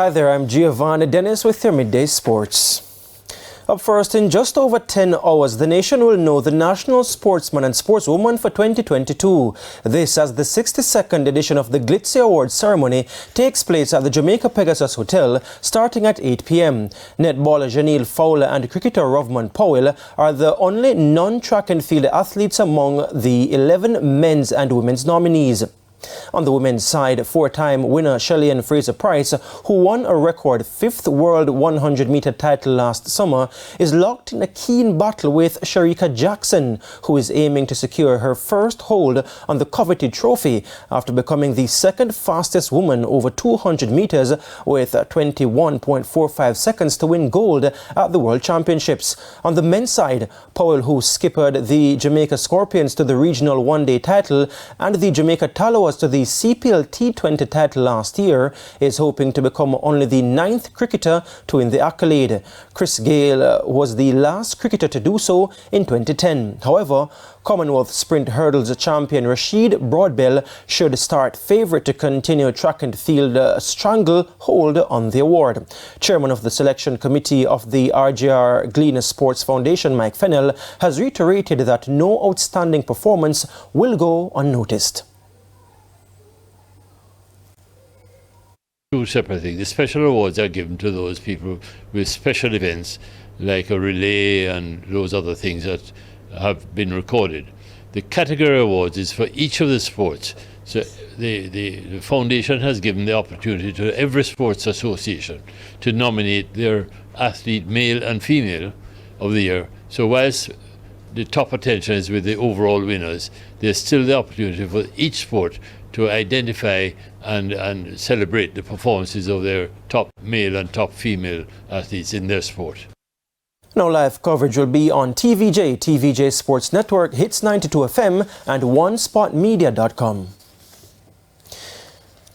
Hi there, I'm Giovanni Dennis with your Midday Sports. Up first, in just over 10 hours, the nation will know the National Sportsman and Sportswoman for 2022. This as the 62nd edition of the Glitzy Awards ceremony takes place at the Jamaica Pegasus Hotel starting at 8 p.m. Netballer Janelle Fowler and cricketer Rovman Powell are the only non-track and field athletes among the 11 men's and women's nominees. On the women's side, four-time winner Shelly-Ann Fraser-Price, who won a record 5th World 100-meter title last summer, is locked in a keen battle with Shericka Jackson, who is aiming to secure her first hold on the coveted trophy after becoming the second fastest woman over 200 meters with 21.45 seconds to win gold at the World Championships. On the men's side, Powell, who skippered the Jamaica Scorpions to the regional one-day title and the Jamaica Tallowas to the CPL T20 title last year, is hoping to become only the 9th cricketer to win the accolade. Chris Gayle was the last cricketer to do so in 2010. However, Commonwealth Sprint Hurdles champion Rashid Broadbell should start favourite to continue track and field stranglehold on the award. Chairman of the selection committee of the RJR Gleaner Sports Foundation, Mike Fennell, has reiterated that no outstanding performance will go unnoticed. Two separate things. The special awards are given to those people with special events like a relay and those other things that have been recorded. The category awards is for each of the sports. So the foundation has given the opportunity to every sports association to nominate their athlete, male and female, of the year. So whilst the top attention is with the overall winners, there's still the opportunity for each sport to identify and celebrate the performances of their top male and top female athletes in their sport. Now live coverage will be on TVJ Sports Network, Hits 92 FM and OneSpotMedia.com.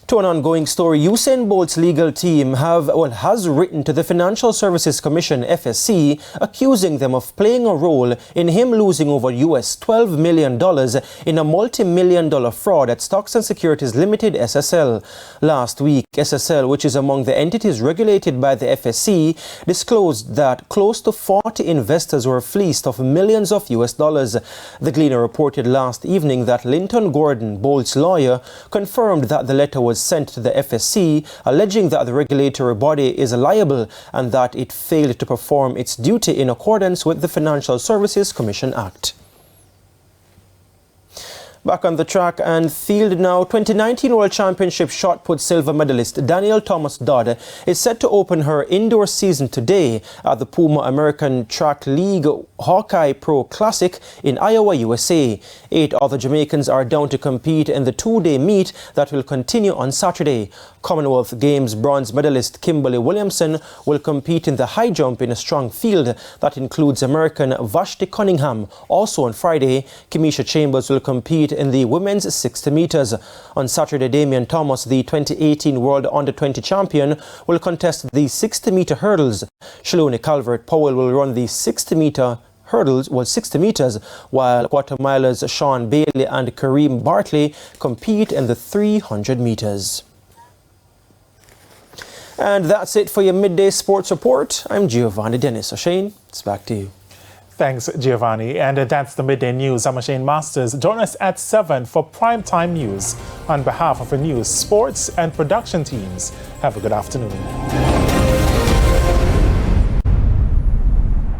To an ongoing story, Usain Bolt's legal team has written to the Financial Services Commission, FSC, accusing them of playing a role in him losing over US $12 million in a multi-million-dollar fraud at Stocks and Securities Limited, SSL. Last week, SSL, which is among the entities regulated by the FSC, disclosed that close to 40 investors were fleeced of millions of US dollars. The Gleaner reported last evening that Linton Gordon, Bolt's lawyer, confirmed that the letter was sent to the FSC, alleging that the regulatory body is liable and that it failed to perform its duty in accordance with the Financial Services Commission Act. Back on the track and field now, 2019 World Championship shot put silver medalist Danielle Thomas-Dodd is set to open her indoor season today at the Puma American Track League Hawkeye Pro Classic in Iowa, USA. 8 other Jamaicans are down to compete in the two-day meet that will continue on Saturday. Commonwealth Games bronze medalist Kimberly Williamson will compete in the high jump in a strong field that includes American Vashti Cunningham. Also on Friday, Kemisha Chambers will compete in the women's 60 meters. On Saturday, Damian Thomas, the 2018 World Under-20 champion, will contest the 60-meter hurdles. Shaloni Calvert-Powell will run the 60 meters, while quarter-milers Sean Bailey and Kareem Bartley compete in the 300 meters. And that's it for your Midday Sports Report. I'm Giovanni Dennis. Shane, it's back to you. Thanks, Giovanni. And that's the Midday News. I'm Shane Masters. Join us at 7 for Primetime News. On behalf of the news, sports and production teams, have a good afternoon.